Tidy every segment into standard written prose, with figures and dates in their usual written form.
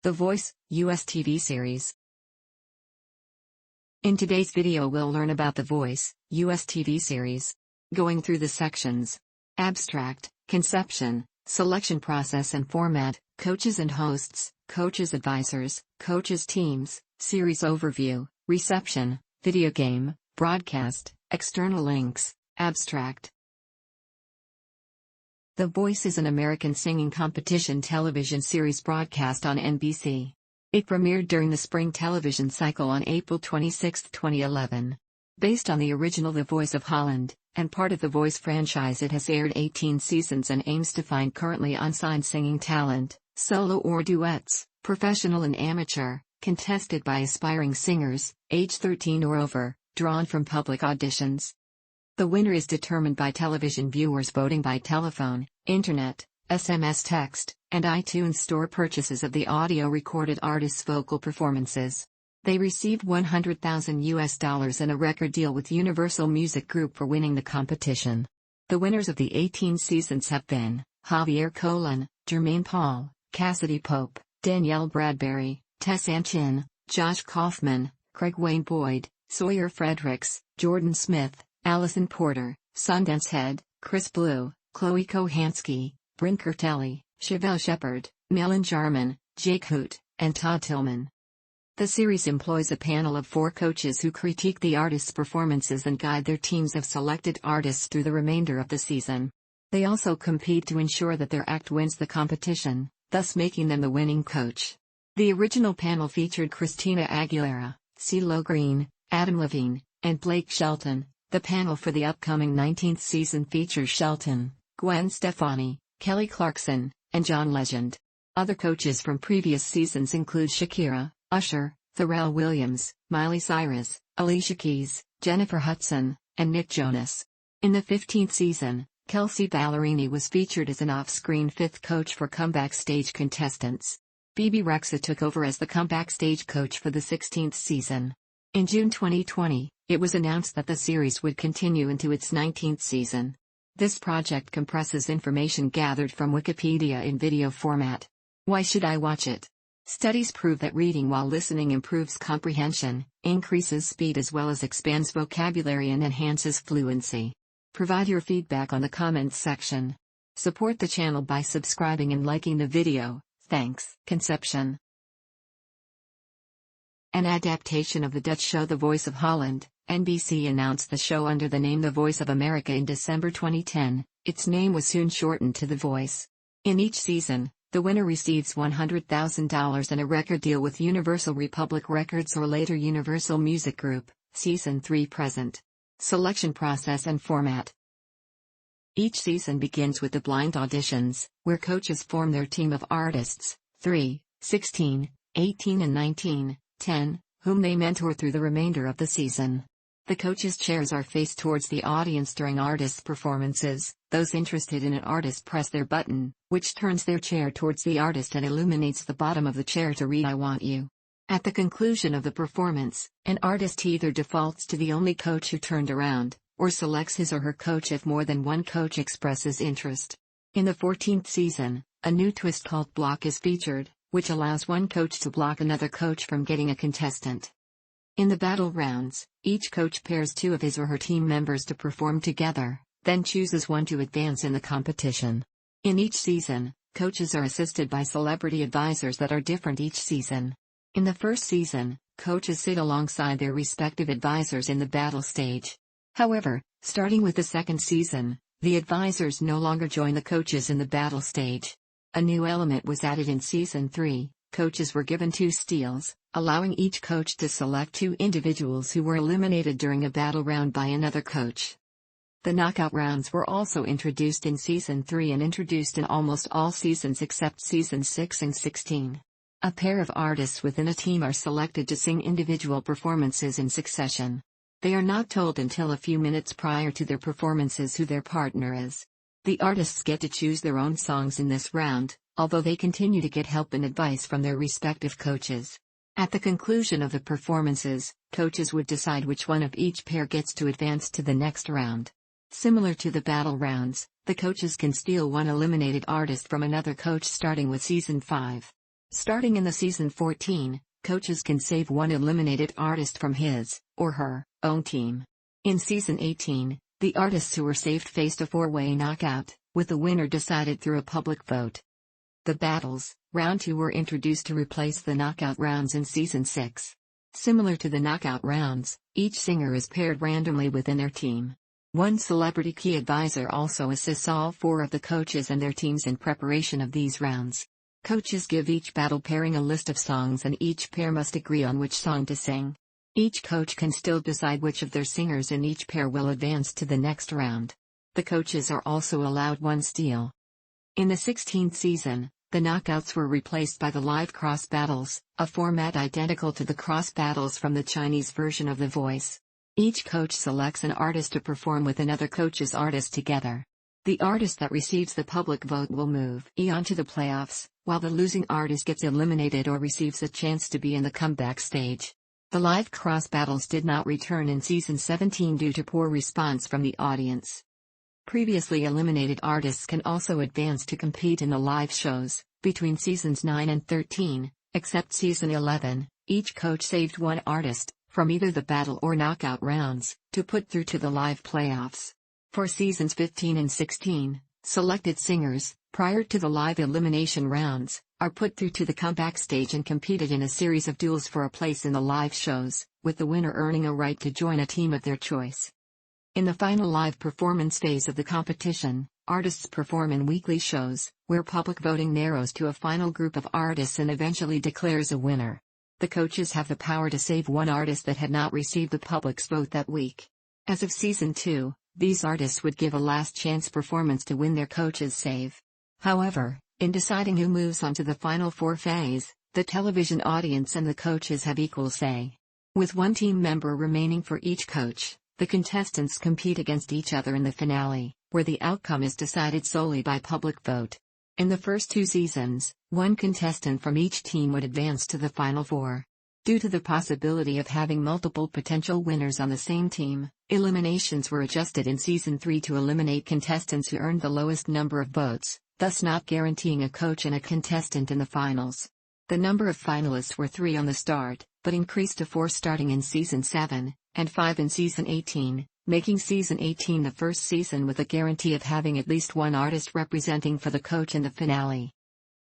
The Voice, US TV series. In today's video we'll learn about The Voice, US TV series. Going through the sections. Abstract, conception, selection process and format, coaches and hosts, coaches advisors, coaches teams, series overview, reception, video game, broadcast, external links, abstract. The Voice is an American singing competition television series broadcast on NBC. It premiered during the spring television cycle on April 26, 2011. Based on the original The Voice of Holland, and part of the Voice franchise, it has aired 18 seasons and aims to find currently unsigned singing talent, solo or duets, professional and amateur, contested by aspiring singers, age 13 or over, drawn from public auditions. The winner is determined by television viewers voting by telephone, internet, SMS text, and iTunes Store purchases of the audio-recorded artists' vocal performances. They received $100,000 and a record deal with Universal Music Group for winning the competition. The winners of the 18 seasons have been Javier Colon, Jermaine Paul, Cassidy Pope, Danielle Bradbury, Tess Anchin, Josh Kaufman, Craig Wayne Boyd, Sawyer Fredericks, Jordan Smith, Allison Porter, Sundance Head, Chris Blue, Chloe Kohansky, Bryn Curtelli, Chevelle Shepard, Melon Jarman, Jake Hoot, and Todd Tillman. The series employs a panel of 4 coaches who critique the artists' performances and guide their teams of selected artists through the remainder of the season. They also compete to ensure that their act wins the competition, thus making them the winning coach. The original panel featured Christina Aguilera, CeeLo Green, Adam Levine, and Blake Shelton. The panel for the upcoming 19th season features Shelton, Gwen Stefani, Kelly Clarkson, and John Legend. Other coaches from previous seasons include Shakira, Usher, Pharrell Williams, Miley Cyrus, Alicia Keys, Jennifer Hudson, and Nick Jonas. In the 15th season, Kelsey Ballerini was featured as an off-screen 5th coach for comeback stage contestants. Bebe Rexha took over as the comeback stage coach for the 16th season. In June 2020, it was announced that the series would continue into its 19th season. This project compresses information gathered from Wikipedia in video format. Why should I watch it? Studies prove that reading while listening improves comprehension, increases speed as well as expands vocabulary and enhances fluency. Provide your feedback on the comments section. Support the channel by subscribing and liking the video. Thanks. Conception. An adaptation of the Dutch show The Voice of Holland, NBC announced the show under the name The Voice of America in December 2010. Its name was soon shortened to The Voice. In each season, the winner receives $100,000 and a record deal with Universal Republic Records or later Universal Music Group. Season 3 present. Selection process and format. Each season begins with the blind auditions, where coaches form their team of artists, 3, 16, 18 and 19, 10, whom they mentor through the remainder of the season. The coaches' chairs are faced towards the audience during artists' performances. Those interested in an artist press their button, which turns their chair towards the artist and illuminates the bottom of the chair to read "I want you." At the conclusion of the performance, an artist either defaults to the only coach who turned around, or selects his or her coach if more than one coach expresses interest. In the 14th season, a new twist called block is featured, which allows one coach to block another coach from getting a contestant. In the battle rounds, each coach pairs 2 of his or her team members to perform together, then chooses one to advance in the competition. In each season, coaches are assisted by celebrity advisors that are different each season. In the first season, coaches sit alongside their respective advisors in the battle stage. However, starting with the second season, the advisors no longer join the coaches in the battle stage. A new element was added in Season 3, coaches were given 2 steals, allowing each coach to select 2 individuals who were eliminated during a battle round by another coach. The knockout rounds were also introduced in Season 3 and introduced in almost all seasons except Season 6 and 16. A pair of artists within a team are selected to sing individual performances in succession. They are not told until a few minutes prior to their performances who their partner is. The artists get to choose their own songs in this round, although they continue to get help and advice from their respective coaches. At the conclusion of the performances, coaches would decide which one of each pair gets to advance to the next round. Similar to the battle rounds, the coaches can steal one eliminated artist from another coach starting with Season 5. Starting in the season 14, coaches can save one eliminated artist from his, or her, own team. In season 18, the artists who were saved faced a four-way knockout, with the winner decided through a public vote. The battles, round 2 were introduced to replace the knockout rounds in season 6. Similar to the knockout rounds, each singer is paired randomly within their team. One celebrity key advisor also assists all 4 of the coaches and their teams in preparation of these rounds. Coaches give each battle pairing a list of songs and each pair must agree on which song to sing. Each coach can still decide which of their singers in each pair will advance to the next round. The coaches are also allowed one steal. In the 16th season, the knockouts were replaced by the live cross battles, a format identical to the cross battles from the Chinese version of The Voice. Each coach selects an artist to perform with another coach's artist together. The artist that receives the public vote will move on to the playoffs, while the losing artist gets eliminated or receives a chance to be in the comeback stage. The live cross battles did not return in season 17 due to poor response from the audience. Previously eliminated artists can also advance to compete in the live shows. Between seasons 9 and 13, except season 11, each coach saved one artist, from either the battle or knockout rounds, to put through to the live playoffs. For seasons 15 and 16, selected singers, prior to the live elimination rounds, are put through to the comeback stage and competed in a series of duels for a place in the live shows, with the winner earning a right to join a team of their choice. In the final live performance phase of the competition, artists perform in weekly shows, where public voting narrows to a final group of artists and eventually declares a winner. The coaches have the power to save one artist that had not received the public's vote that week. As of season 2, these artists would give a last chance performance to win their coach's save. However, in deciding who moves on to the final 4 phase, the television audience and the coaches have equal say. With one team member remaining for each coach, the contestants compete against each other in the finale, where the outcome is decided solely by public vote. In the first 2 seasons, one contestant from each team would advance to the final 4. Due to the possibility of having multiple potential winners on the same team, eliminations were adjusted in season 3 to eliminate contestants who earned the lowest number of votes, thus not guaranteeing a coach and a contestant in the finals. The number of finalists were 3 on the start, but increased to 4 starting in season 7, and 5 in season 18, making season 18 the first season with a guarantee of having at least one artist representing for the coach in the finale.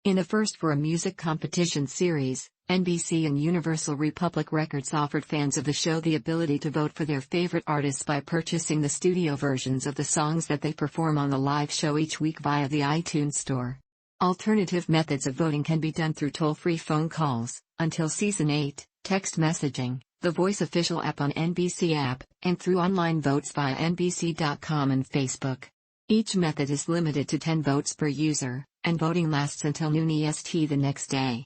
In a first for a music competition series, NBC and Universal Republic Records offered fans of the show the ability to vote for their favorite artists by purchasing the studio versions of the songs that they perform on the live show each week via the iTunes Store. Alternative methods of voting can be done through toll-free phone calls, until season 8, text messaging, the Voice official app on NBC app, and through online votes via NBC.com and Facebook. Each method is limited to 10 votes per user, and voting lasts until noon EST the next day.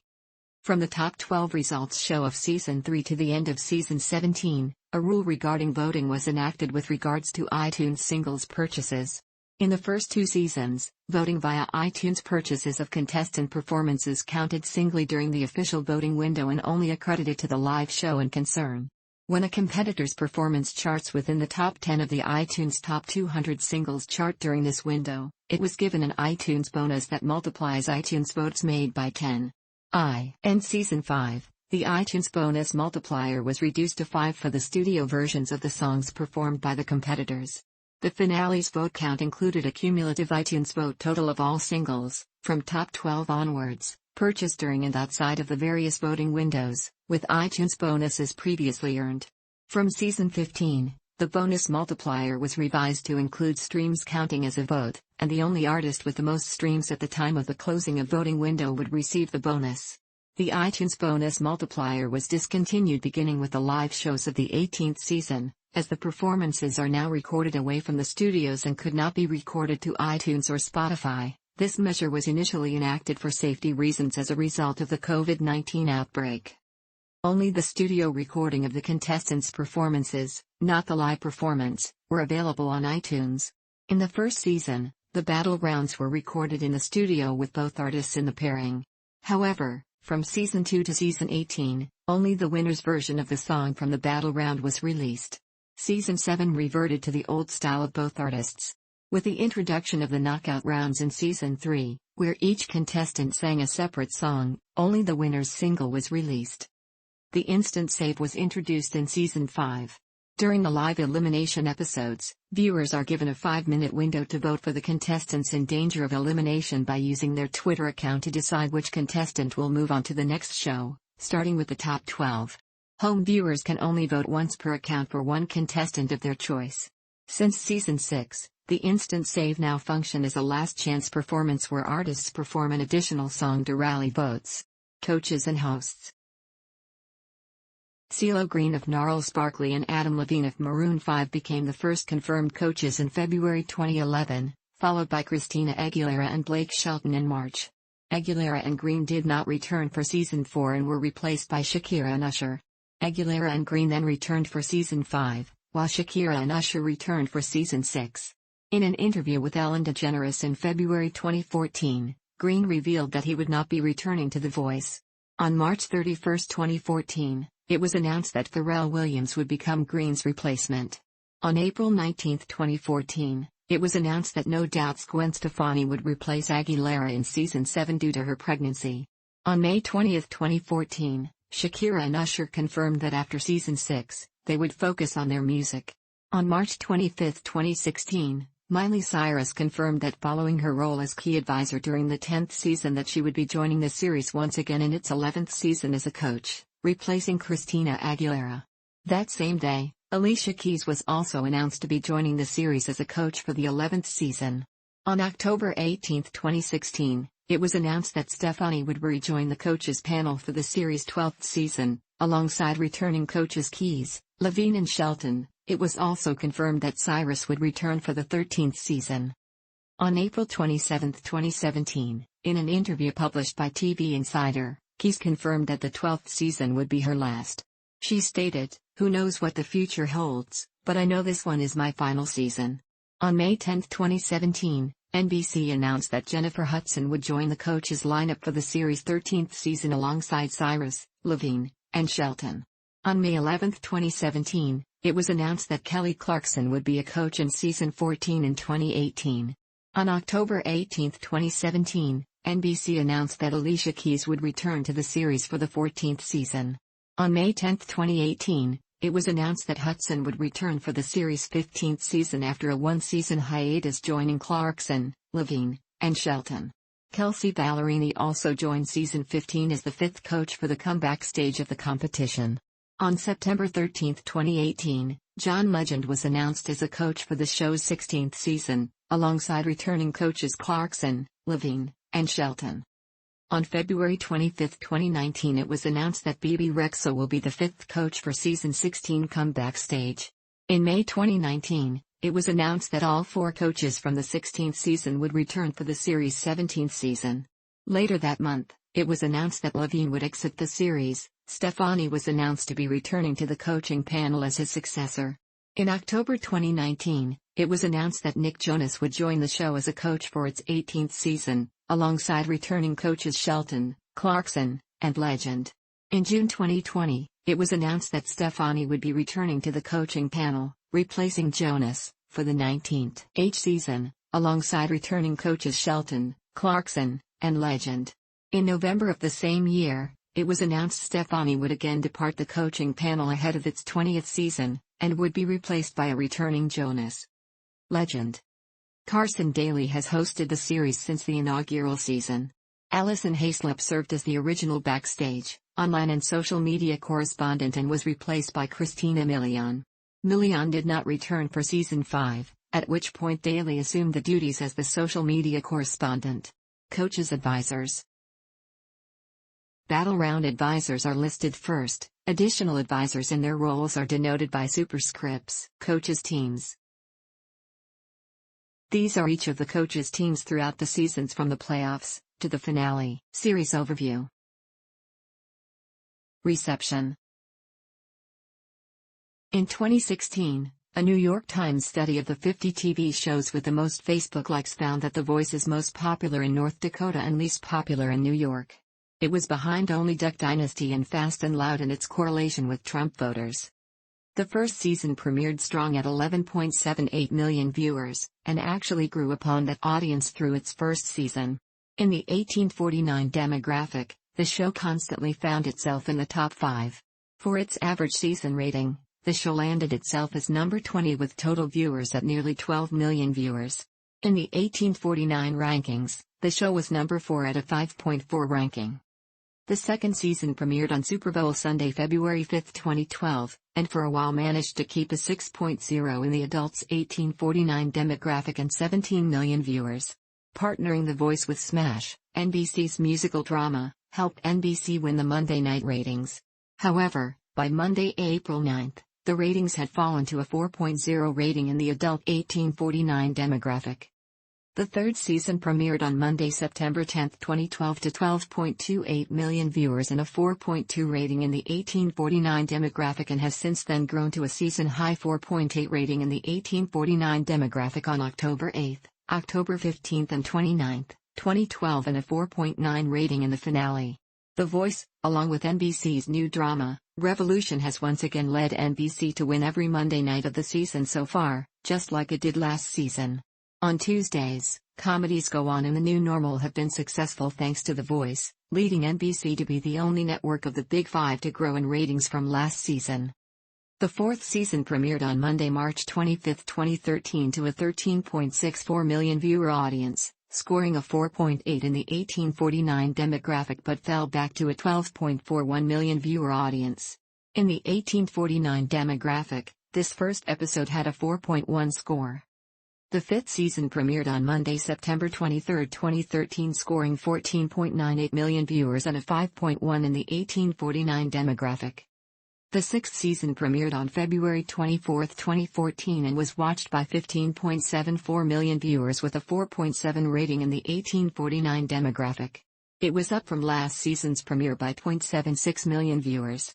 From the top 12 results show of season 3 to the end of season 17, a rule regarding voting was enacted with regards to iTunes singles purchases. In the first 2 seasons, voting via iTunes purchases of contestant performances counted singly during the official voting window and only accredited to the live show in concern. When a competitor's performance charts within the top 10 of the iTunes Top 200 Singles chart during this window, it was given an iTunes bonus that multiplies iTunes votes made by 10. In season 5, the iTunes bonus multiplier was reduced to 5 for the studio versions of the songs performed by the competitors. The finale's vote count included a cumulative iTunes vote total of all singles, from top 12 onwards, purchased during and outside of the various voting windows, with iTunes bonuses previously earned. From season 15, the bonus multiplier was revised to include streams counting as a vote, and the only artist with the most streams at the time of the closing of voting window would receive the bonus. The iTunes bonus multiplier was discontinued beginning with the live shows of the 18th season, as the performances are now recorded away from the studios and could not be recorded to iTunes or Spotify. This measure was initially enacted for safety reasons as a result of the COVID-19 outbreak. Only the studio recording of the contestants' performances, not the live performance, were available on iTunes. In the first season, the battle rounds were recorded in the studio with both artists in the pairing. However, from season 2 to season 18, only the winner's version of the song from the battle round was released. Season 7 reverted to the old style of both artists. With the introduction of the knockout rounds in Season 3, where each contestant sang a separate song, only the winner's single was released. The instant save was introduced in Season 5. During the live elimination episodes, viewers are given a 5-minute window to vote for the contestants in danger of elimination by using their Twitter account to decide which contestant will move on to the next show, starting with the top 12. Home viewers can only vote once per account for one contestant of their choice. Since Season 6, the Instant Save now function as a last-chance performance where artists perform an additional song to rally votes. Coaches and hosts. CeeLo Green of Gnarls Barkley and Adam Levine of Maroon 5 became the first confirmed coaches in February 2011, followed by Christina Aguilera and Blake Shelton in March. Aguilera and Green did not return for Season 4 and were replaced by Shakira and Usher. Aguilera and Green then returned for Season 5, while Shakira and Usher returned for Season 6. In an interview with Ellen DeGeneres in February 2014, Green revealed that he would not be returning to The Voice. On March 31, 2014, it was announced that Pharrell Williams would become Green's replacement. On April 19, 2014, it was announced that No Doubt's Gwen Stefani would replace Aguilera in Season 7 due to her pregnancy. On May 20, 2014, Shakira and Usher confirmed that after Season 6, they would focus on their music. On March 25, 2016, Miley Cyrus confirmed that following her role as key advisor during the 10th season that she would be joining the series once again in its 11th season as a coach, replacing Christina Aguilera. That same day, Alicia Keys was also announced to be joining the series as a coach for the 11th season. On October 18, 2016, it was announced that Stefani would rejoin the coaches panel for the series' 12th season, alongside returning coaches Keys, Levine and Shelton. It was also confirmed that Cyrus would return for the 13th season. On April 27, 2017, in an interview published by TV Insider, Keys confirmed that the 12th season would be her last. She stated, "Who knows what the future holds, but I know this one is my final season." On May 10, 2017, NBC announced that Jennifer Hudson would join the coaches lineup for the series' 13th season alongside Cyrus, Levine, and Shelton. On May 11, 2017, it was announced that Kelly Clarkson would be a coach in Season 14 in 2018. On October 18, 2017, NBC announced that Alicia Keys would return to the series for the 14th season. On May 10, 2018, it was announced that Hudson would return for the series' 15th season after a one-season hiatus, joining Clarkson, Levine, and Shelton. Kelsey Ballerini also joined Season 15 as the fifth coach for the comeback stage of the competition. On September 13, 2018, John Legend was announced as a coach for the show's 16th season, alongside returning coaches Clarkson, Levine, and Shelton. On February 25, 2019, it was announced that Bebe Rexha will be the fifth coach for Season 16 comeback stage. In May 2019, it was announced that all four coaches from the 16th season would return for the series' 17th season. Later that month, it was announced that Levine would exit the series. Stefani was announced to be returning to the coaching panel as his successor. In October 2019, it was announced that Nick Jonas would join the show as a coach for its 18th season, alongside returning coaches Shelton, Clarkson, and Legend. In June 2020, it was announced that Stefani would be returning to the coaching panel, replacing Jonas, for the 19th season, alongside returning coaches Shelton, Clarkson, and Legend. In November of the same year, it was announced Stefani would again depart the coaching panel ahead of its 20th season, and would be replaced by a returning Jonas. Legend. Carson Daly has hosted the series since the inaugural season. Allison Hayslip served as the original backstage, online and social media correspondent and was replaced by Christina Milian. Milian did not return for Season 5, at which point Daly assumed the duties as the social media correspondent. Coaches' advisors. Battle Round advisors are listed first. Additional advisors in their roles are denoted by superscripts. Coaches' teams. These are each of the coaches' teams throughout the seasons from the playoffs to the finale. Series overview. Reception. In 2016, a New York Times study of the 50 TV shows with the most Facebook likes found that The Voice is most popular in North Dakota and least popular in New York. It was behind only Duck Dynasty and Fast and Loud in its correlation with Trump voters. The first season premiered strong at 11.78 million viewers, and actually grew upon that audience through its first season. In the 1849 demographic, the show constantly found itself in the top 5. For its average season rating, the show landed itself as number 20 with total viewers at nearly 12 million viewers. In the 1849 rankings, the show was number 4 at a 5.4 ranking. The second season premiered on Super Bowl Sunday, February 5, 2012, and for a while managed to keep a 6.0 in the adults 1849 demographic and 17 million viewers. Partnering The Voice with Smash, NBC's musical drama, helped NBC win the Monday night ratings. However, by Monday, April 9, the ratings had fallen to a 4.0 rating in the adult 1849 demographic. The third season premiered on Monday, September 10, 2012 to 12.28 million viewers and a 4.2 rating in the 1849 demographic, and has since then grown to a season-high 4.8 rating in the 1849 demographic on October 8, October 15 and 29, 2012, and a 4.9 rating in the finale. The Voice, along with NBC's new drama, Revolution, has once again led NBC to win every Monday night of the season so far, just like it did last season. On Tuesdays, comedies Go On and The New Normal have been successful thanks to The Voice, leading NBC to be the only network of the Big Five to grow in ratings from last season. The fourth season premiered on Monday, March 25, 2013 to a 13.64 million viewer audience, scoring a 4.8 in the 1849 demographic, but fell back to a 12.41 million viewer audience. In the 1849 demographic, this first episode had a 4.1 score. The fifth season premiered on Monday, September 23, 2013, scoring 14.98 million viewers and a 5.1 in the 1849 demographic. The sixth season premiered on February 24, 2014 and was watched by 15.74 million viewers with a 4.7 rating in the 1849 demographic. It was up from last season's premiere by 0.76 million viewers.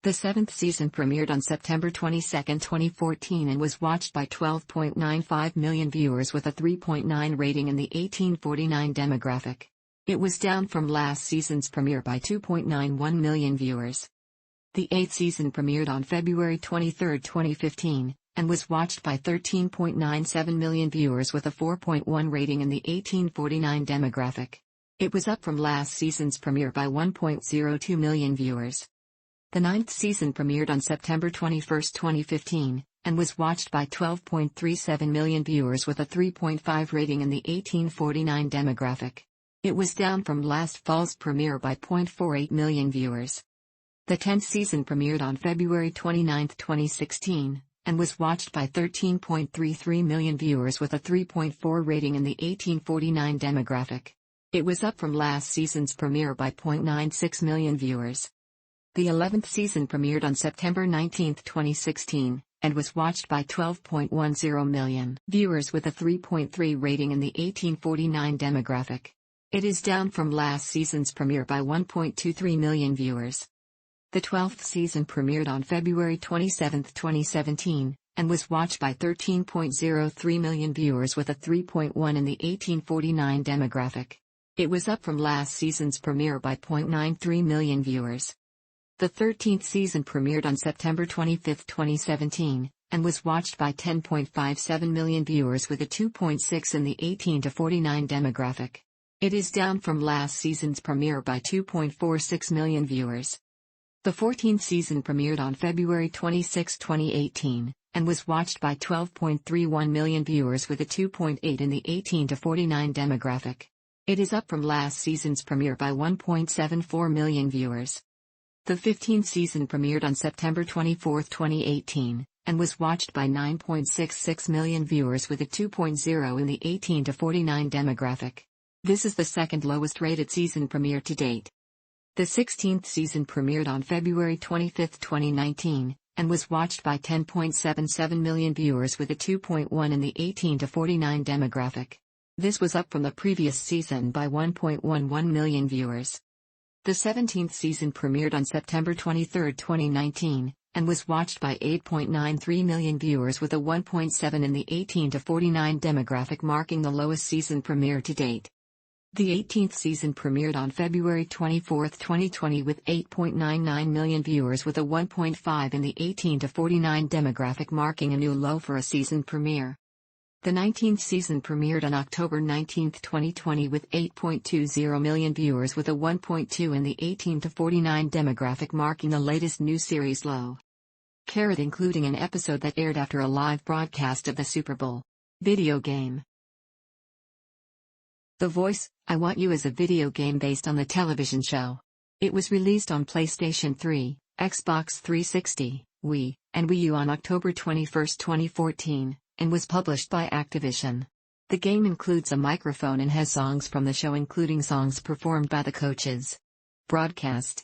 The seventh season premiered on September 22, 2014 and was watched by 12.95 million viewers with a 3.9 rating in the 1849 demographic. It was down from last season's premiere by 2.91 million viewers. The eighth season premiered on February 23, 2015, and was watched by 13.97 million viewers with a 4.1 rating in the 1849 demographic. It was up from last season's premiere by 1.02 million viewers. The ninth season premiered on September 21, 2015, and was watched by 12.37 million viewers with a 3.5 rating in the 1849 demographic. It was down from last fall's premiere by 0.48 million viewers. The 10th season premiered on February 29, 2016, and was watched by 13.33 million viewers with a 3.4 rating in the 1849 demographic. It was up from last season's premiere by 0.96 million viewers. The 11th season premiered on September 19, 2016, and was watched by 12.10 million viewers with a 3.3 rating in the 1849 demographic. It is down from last season's premiere by 1.23 million viewers. The 12th season premiered on February 27, 2017, and was watched by 13.03 million viewers with a 3.1 in the 1849 demographic. It was up from last season's premiere by 0.93 million viewers. The 13th season premiered on September 25, 2017, and was watched by 10.57 million viewers with a 2.6 in the 18 to 49 demographic. It is down from last season's premiere by 2.46 million viewers. The 14th season premiered on February 26, 2018, and was watched by 12.31 million viewers with a 2.8 in the 18 to 49 demographic. It is up from last season's premiere by 1.74 million viewers. The 15th season premiered on September 24, 2018, and was watched by 9.66 million viewers with a 2.0 in the 18 to 49 demographic. This is the second lowest rated season premiere to date. The 16th season premiered on February 25, 2019, and was watched by 10.77 million viewers with a 2.1 in the 18 to 49 demographic. This was up from the previous season by 1.11 million viewers. The 17th season premiered on September 23, 2019, and was watched by 8.93 million viewers with a 1.7 in the 18 to 49 demographic, marking the lowest season premiere to date. The 18th season premiered on February 24, 2020 with 8.99 million viewers with a 1.5 in the 18 to 49 demographic, marking a new low for a season premiere. The 19th season premiered on October 19, 2020 with 8.20 million viewers with a 1.2 in the 18 to 49 demographic, marking the latest new series low. Cairo, including an episode that aired after a live broadcast of the Super Bowl. Video game. The Voice, I Want You is a video game based on the television show. It was released on PlayStation 3, Xbox 360, Wii, and Wii U on October 21, 2014, and was published by Activision. The game includes a microphone and has songs from the show, including songs performed by the coaches. Broadcast.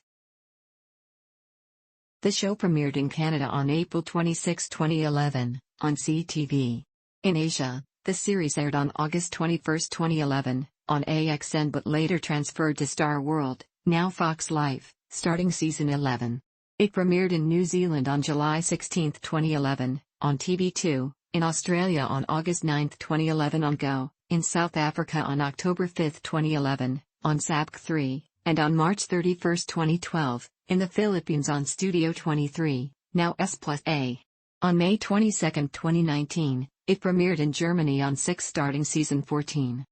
The show premiered in Canada on April 26, 2011, on CTV. In Asia, the series aired on August 21, 2011, on AXN but later transferred to Star World, now Fox Life, starting season 11. It premiered in New Zealand on July 16, 2011, on TV2, in Australia on August 9, 2011 on Go, in South Africa on October 5, 2011, on SABC3, and on March 31, 2012, in the Philippines on Studio 23, now S+A. On May 22, 2019, it premiered in Germany on 6 starting season 14.